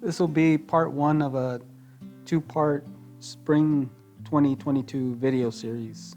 This will be part one of a two-part spring 2022 video series.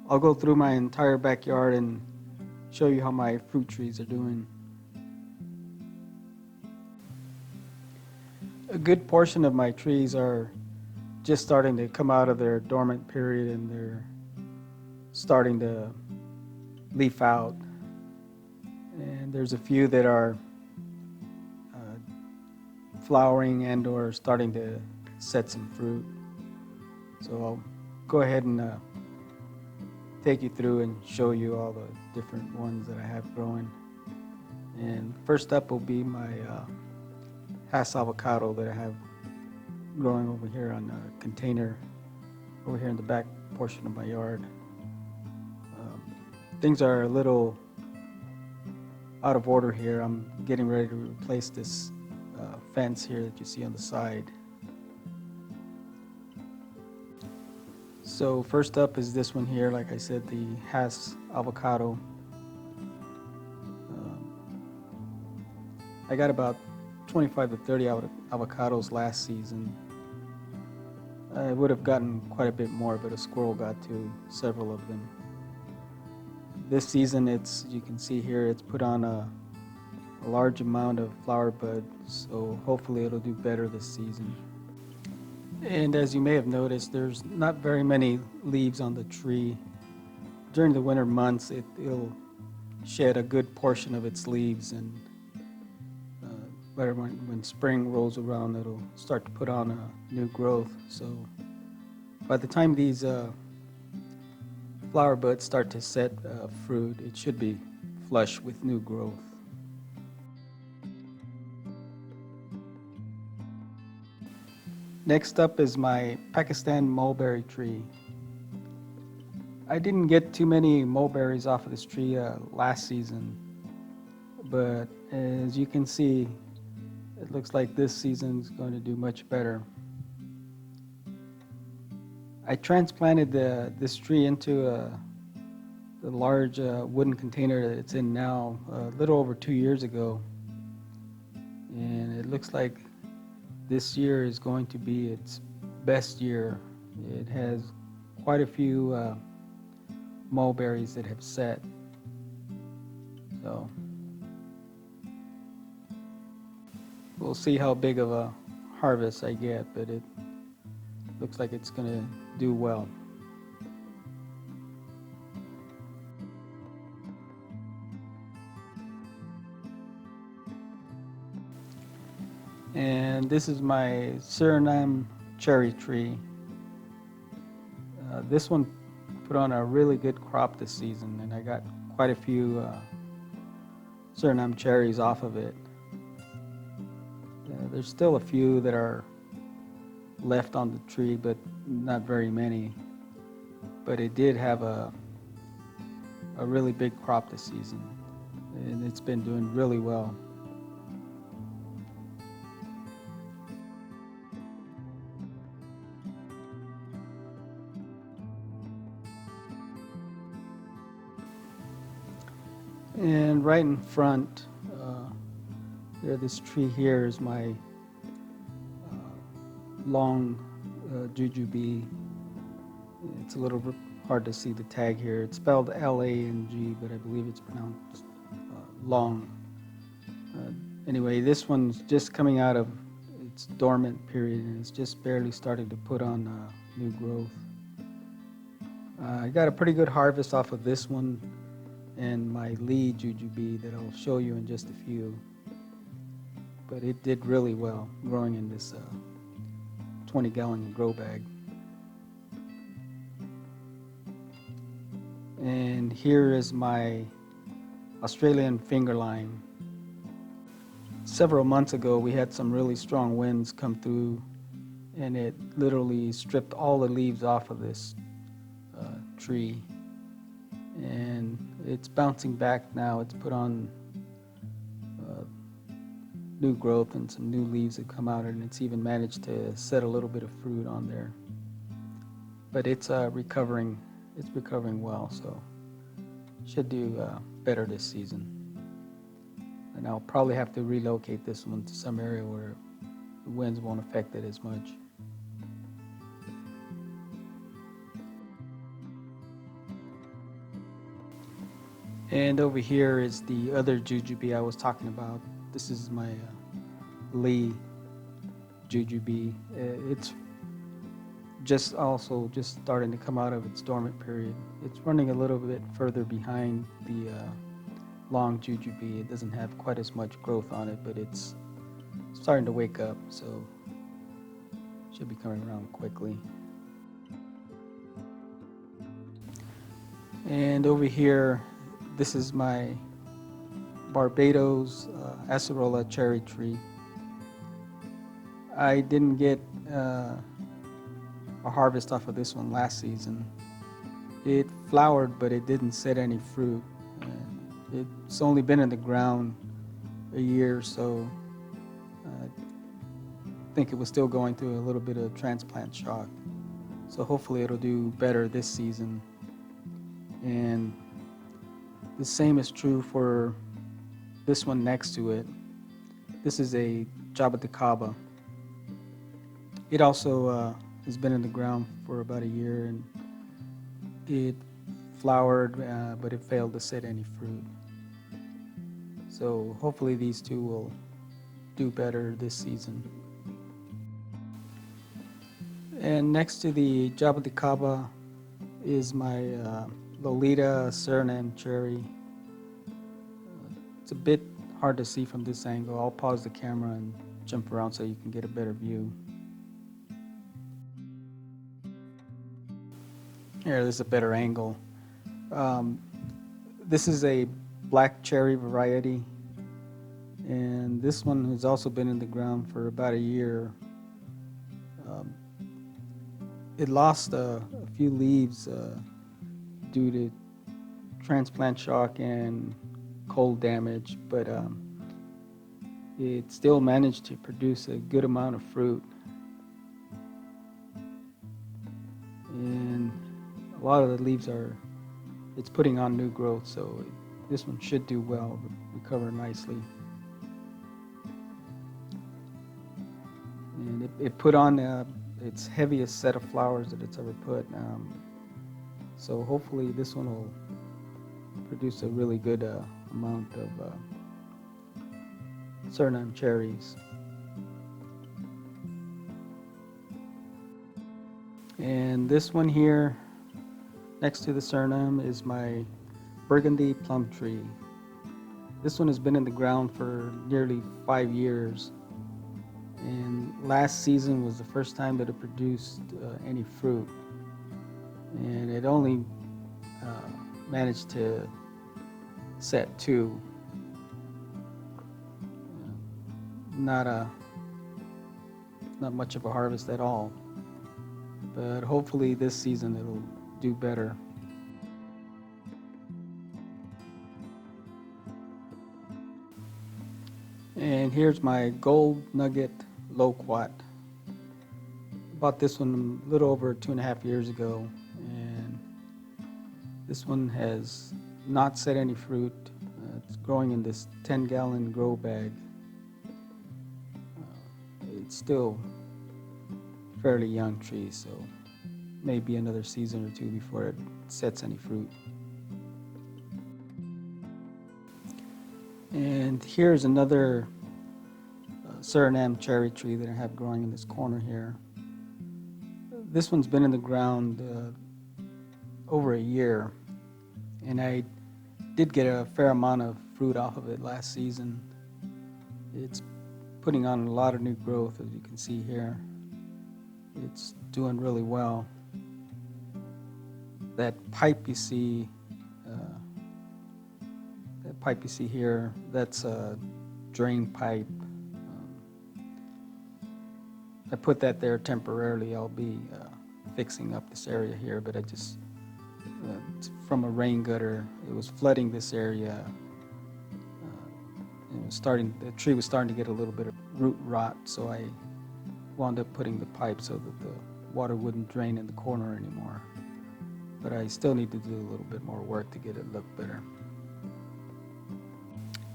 I'll go through my entire backyard and show you how my fruit trees are doing. A good portion of my trees are just starting to come out of their dormant period and they're starting to leaf out. And there's a few that are flowering and or starting to set some fruit. So I'll go ahead and take you through and show you all the different ones that I have growing. And first up will be my Hass Avocado that I have growing over here on a container over here in the back portion of my yard. Things are a little out of order here. I'm getting ready to replace this fence here that you see on the side. So first up is this one here, like I said, the Hass Avocado. I got about 25 to 30 avocados last season. I would have gotten quite a bit more, but a squirrel got to several of them. This season, you can see here, it's put on a large amount of flower buds, so hopefully it'll do better this season. And as you may have noticed, there's not very many leaves on the tree. During the winter months, it'll shed a good portion of its leaves, and when spring rolls around, it'll start to put on a new growth. So by the time these flower buds start to set fruit, it should be flush with new growth. Next up is my Pakistan mulberry tree. I didn't get too many mulberries off of this tree last season, but as you can see, it looks like this season's going to do much better. I transplanted this tree into the large wooden container that it's in now a little over 2 years ago, and it looks like this year is going to be its best year. It has quite a few mulberries that have set. So we'll see how big of a harvest I get, but it looks like it's going to do well. And this is my Surinam Cherry tree. This one put on a really good crop this season, and I got quite a few Surinam cherries off of it. There's still a few that are left on the tree, but not very many. But it did have a really big crop this season, and it's been doing really well. And right in front, this tree here is my long Jujube. It's a little hard to see the tag here. It's spelled L-A-N-G, but I believe it's pronounced long. Anyway, this one's just coming out of its dormant period, and it's just barely starting to put on new growth. I got a pretty good harvest off of this one and my lead Jujube that I'll show you in just a few. But it did really well growing in this 20-gallon grow bag. And here is my Australian finger lime. Several months ago we had some really strong winds come through, and it literally stripped all the leaves off of this tree. And it's bouncing back now. It's put on new growth and some new leaves that come out, and it's even managed to set a little bit of fruit on there. But it's recovering well, so should do better this season. and I'll probably have to relocate this one to some area where the winds won't affect it as much. And over here is the other jujube I was talking about. This is my Lee jujube. It's just starting to come out of its dormant period. It's running a little bit further behind the long jujube. It doesn't have quite as much growth on it, but it's starting to wake up, so should be coming around quickly. And over here, this is my Barbados Acerolla cherry tree. I didn't get a harvest off of this one last season. It flowered, but it didn't set any fruit. It's only been in the ground a year, so I think it was still going through a little bit of transplant shock. So hopefully it'll do better this season. And the same is true for this one next to it. This is a Jaboticaba. It also has been in the ground for about a year, and it flowered, but it failed to set any fruit. So hopefully these two will do better this season. And next to the Jaboticaba is my Lolita Surinam Cherry. It's a bit hard to see from this angle. I'll pause the camera and jump around so you can get a better view. Here, this is a better angle. This is a black cherry variety, and this one has also been in the ground for about a year. It lost a few leaves due to transplant shock and cold damage, but it still managed to produce a good amount of fruit. And a lot of the leaves it's putting on new growth, so this one should do well, recover nicely. And it put on its heaviest set of flowers that it's ever put. So hopefully this one will produce a really good amount of Surinam cherries. And this one here, next to the Surname, is my Burgundy plum tree. This one has been in the ground for nearly 5 years, and last season was the first time that it produced any fruit, and it only managed to set 2. Not much of a harvest at all, but hopefully this season it'll do better. And here's my gold nugget Loquat. Bought this one a little over 2.5 years ago, and this one has not set any fruit. It's growing in this 10-gallon grow bag. It's still a fairly young tree, so maybe another season or 2 before it sets any fruit. And here's another Surinam cherry tree that I have growing in this corner here. This one's been in the ground over a year, and I did get a fair amount of fruit off of it last season. It's putting on a lot of new growth, as you can see here. It's doing really well. That pipe you see here, that's a drain pipe. I put that there temporarily. I'll be fixing up this area here, but I just, from a rain gutter, it was flooding this area. The tree was starting to get a little bit of root rot, so I wound up putting the pipe so that the water wouldn't drain in the corner anymore. But I still need to do a little bit more work to get it look better.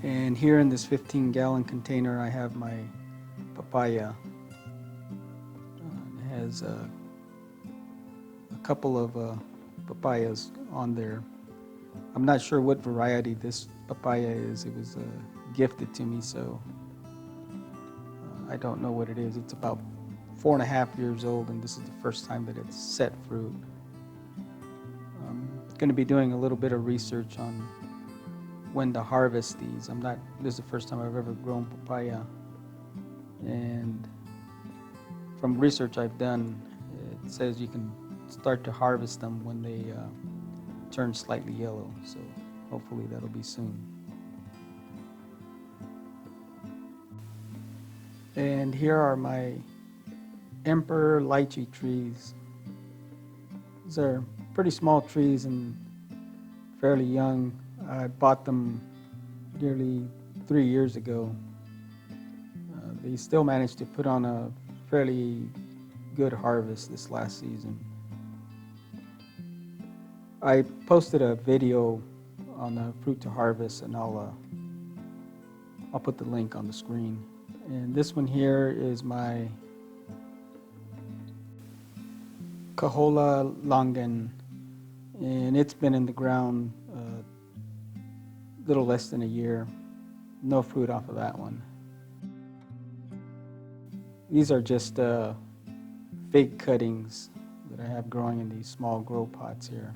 And here in this 15-gallon container, I have my papaya. It has a couple of papayas on there. I'm not sure what variety this papaya is. It was gifted to me, so I don't know what it is. It's about 4.5 years old, and this is the first time that it's set fruit. I'm going to be doing a little bit of research on when to harvest these. This is the first time I've ever grown papaya, and from research I've done, it says you can start to harvest them when they turn slightly yellow, so hopefully that'll be soon. And here are my emperor lychee trees. These are pretty small trees and fairly young. I bought them nearly 3 years ago. They still managed to put on a fairly good harvest this last season. I posted a video on the fruit to harvest, and I'll put the link on the screen. And this one here is my Cahola longan, and it's been in the ground a little less than a year. No fruit off of that one. These are just fig cuttings that I have growing in these small grow pots here.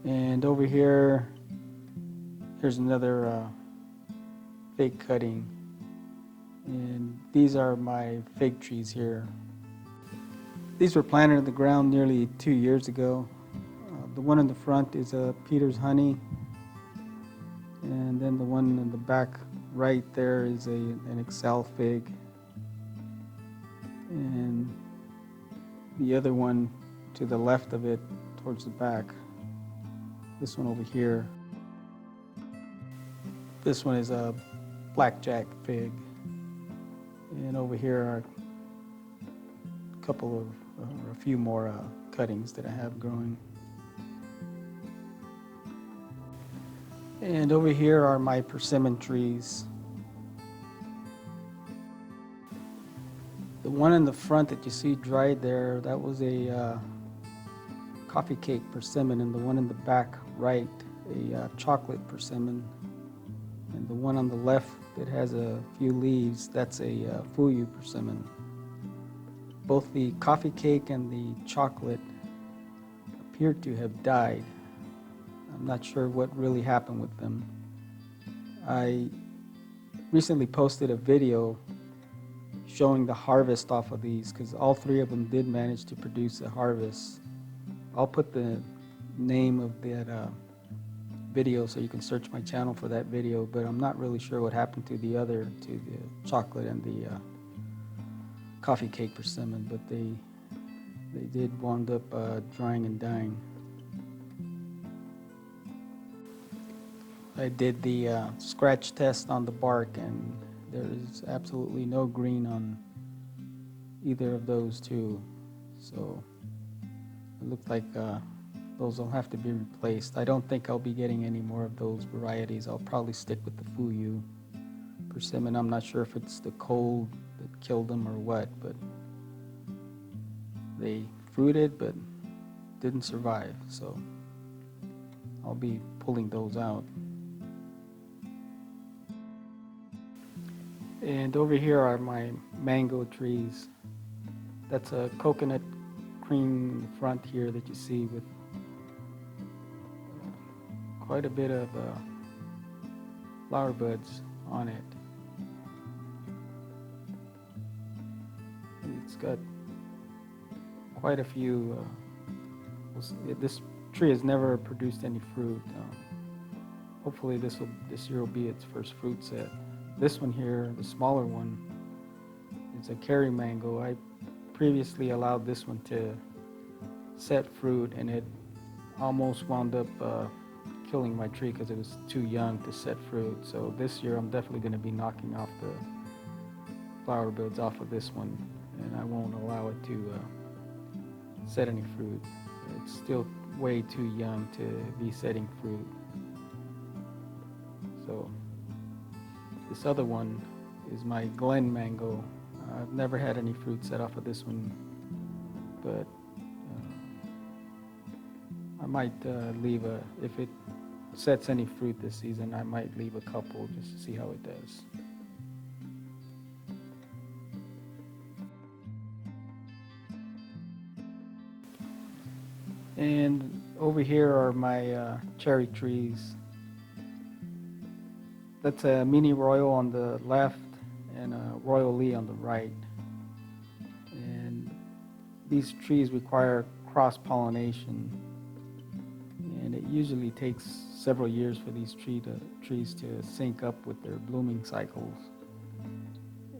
And over here, here's another fig cutting. And these are my fig trees here. These were planted in the ground nearly 2 years ago. The one in the front is a Peter's Honey. And then the one in the back right there is an Excel fig. And the other one to the left of it, towards the back, this one over here, this one is a blackjack fig. And over here are a few more cuttings that I have growing. And over here are my persimmon trees. The one in the front that you see dried there, that was a coffee cake persimmon, and the one in the back right, a chocolate persimmon. And the one on the left that has a few leaves, that's a fuyu persimmon. Both the coffee cake and the chocolate appear to have died. I'm not sure what really happened with them. I recently posted a video showing the harvest off of these, because all three of them did manage to produce a harvest. I'll put the name of that video so you can search my channel for that video, but I'm not really sure what happened to the chocolate and the coffee cake persimmon, but they did wind up drying and dying. I did the scratch test on the bark, and there is absolutely no green on either of those two, so it looks like those will have to be replaced. I don't think I'll be getting any more of those varieties. I'll probably stick with the fuyu persimmon. I'm not sure if it's the cold that killed them or what, but they fruited but didn't survive, so I'll be pulling those out. And over here are my mango trees. That's a coconut cream in the front here that you see, with quite a bit of flower buds on it. It's got quite a few. This tree has never produced any fruit. Hopefully this year will be its first fruit set. This one here, the smaller one, is a Kerry mango. I previously allowed this one to set fruit, and it almost wound up killing my tree because it was too young to set fruit. So this year I'm definitely going to be knocking off the flower buds off of this one, and I won't allow it to set any fruit. It's still way too young to be setting fruit. So this other one is my Glen mango. I've never had any fruit set off of this one, but I might leave if it sets any fruit this season, I might leave a couple just to see how it does. And over here are my cherry trees. That's a mini royal on the left and a royal Lee on the right. And these trees require cross-pollination, and it usually takes several years for these trees to sync up with their blooming cycles.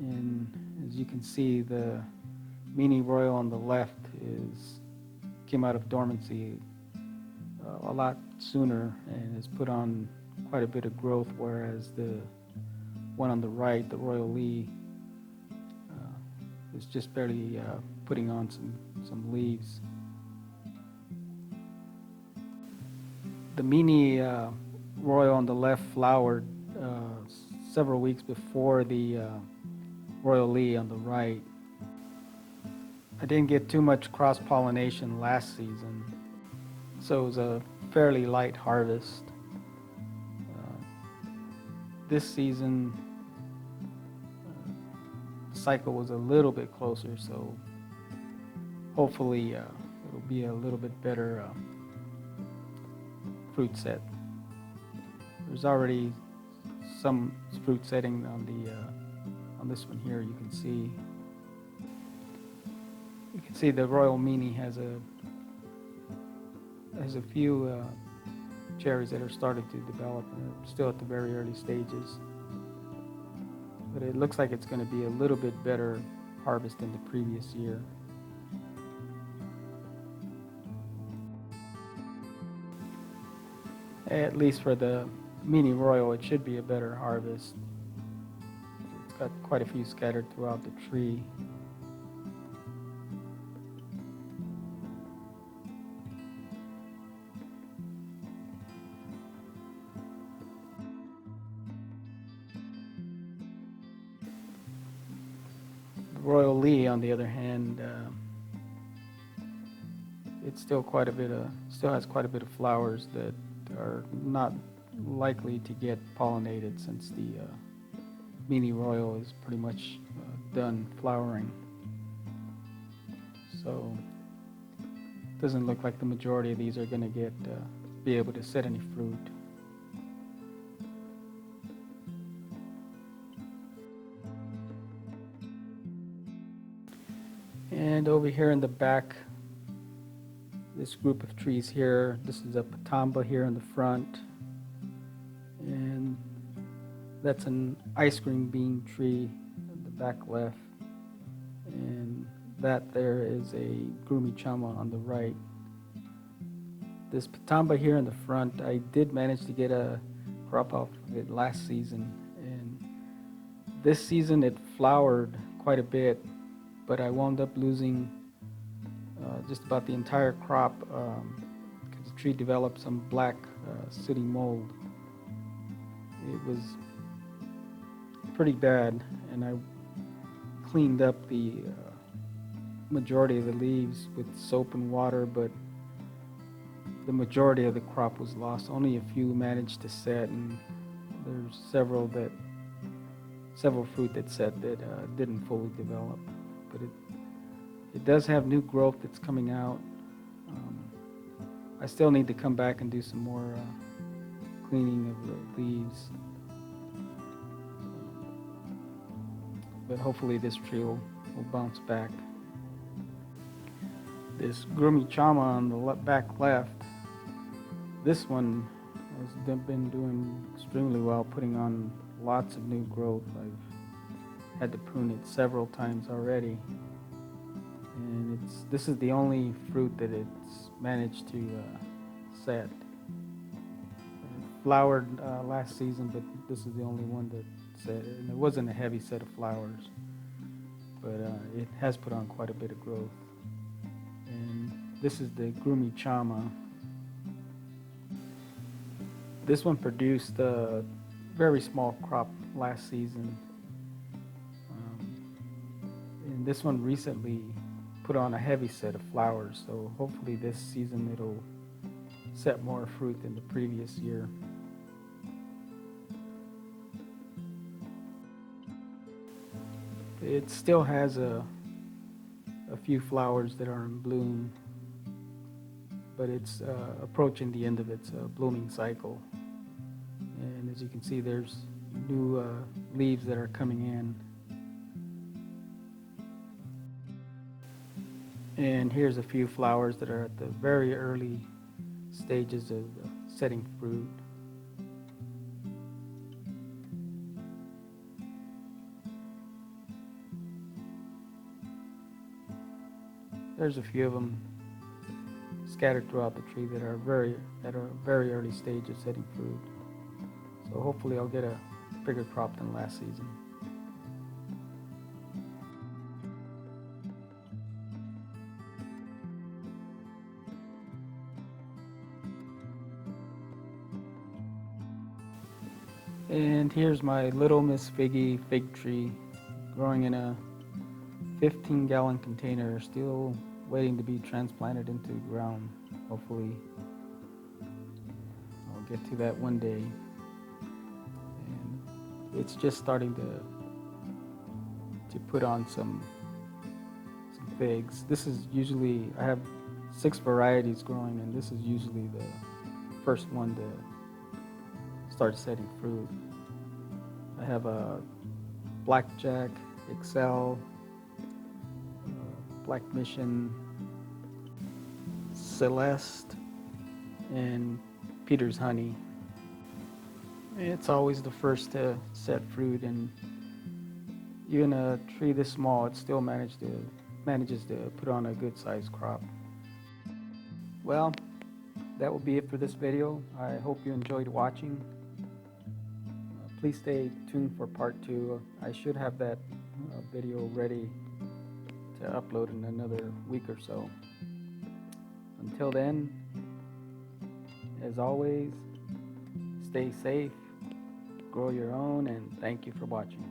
And as you can see, the mini royal on the left came out of dormancy a lot sooner and has put on quite a bit of growth, whereas the one on the right, the Royal Lee, is just barely putting on some leaves. The mini Royal on the left flowered several weeks before the Royal Lee on the right. I didn't get too much cross-pollination last season, so it was a fairly light harvest. This season, the cycle was a little bit closer, so hopefully it'll be a little bit better fruit set. There's already some fruit setting on this one here. You can see the Royal Mini has a few cherries that are starting to develop, and they're still at the very early stages. But it looks like it's going to be a little bit better harvest than the previous year. At least for the Mini Royal, it should be a better harvest. It's got quite a few scattered throughout the tree. Royal Lee, on the other hand, it still has quite a bit of flowers that are not likely to get pollinated, since the Mini Royal is pretty much done flowering. So it doesn't look like the majority of these are going to be able to set any fruit. And over here in the back, this group of trees here, this is a patamba here in the front, and that's an ice cream bean tree in the back left, and that there is a grumichama on the right. This patamba here in the front, I did manage to get a crop off of it last season, and this season it flowered quite a bit, but I wound up losing just about the entire crop because the tree developed some black sooty mold. It was pretty bad, and I cleaned up the majority of the leaves with soap and water, but the majority of the crop was lost. Only a few managed to set, and there's several fruit that set that didn't fully develop. But it does have new growth that's coming out. I still need to come back and do some more cleaning of the leaves. But hopefully this tree will bounce back. This grumichama on the back left, this one has been doing extremely well, putting on lots of new growth. I've had to prune it several times already, and this is the only fruit that it's managed to set. It flowered last season, but this is the only one that set, and it wasn't a heavy set of flowers, but it has put on quite a bit of growth. And this is the grumichama. This one produced a very small crop last season. And this one recently put on a heavy set of flowers, so hopefully this season it'll set more fruit than the previous year. It still has a few flowers that are in bloom, but it's approaching the end of its blooming cycle. And as you can see, there's new leaves that are coming in. And here's a few flowers that are at the very early stages of setting fruit. There's a few of them scattered throughout the tree that are at a very early stage of setting fruit. So hopefully I'll get a bigger crop than last season. And here's my little Miss Figgy fig tree growing in a 15-gallon container, still waiting to be transplanted into the ground. Hopefully I'll get to that one day. And it's just starting to put on some figs. This is usually, I have 6 varieties growing, and this is usually the first one to start setting fruit. I have a Blackjack, Excel, Black Mission, Celeste, and Peter's Honey. It's always the first to set fruit, and even a tree this small, it still manages to put on a good sized crop. Well, that will be it for this video. I hope you enjoyed watching. Please stay tuned for part 2. I should have that video ready to upload in another week or so. Until then, as always, stay safe, grow your own, and thank you for watching.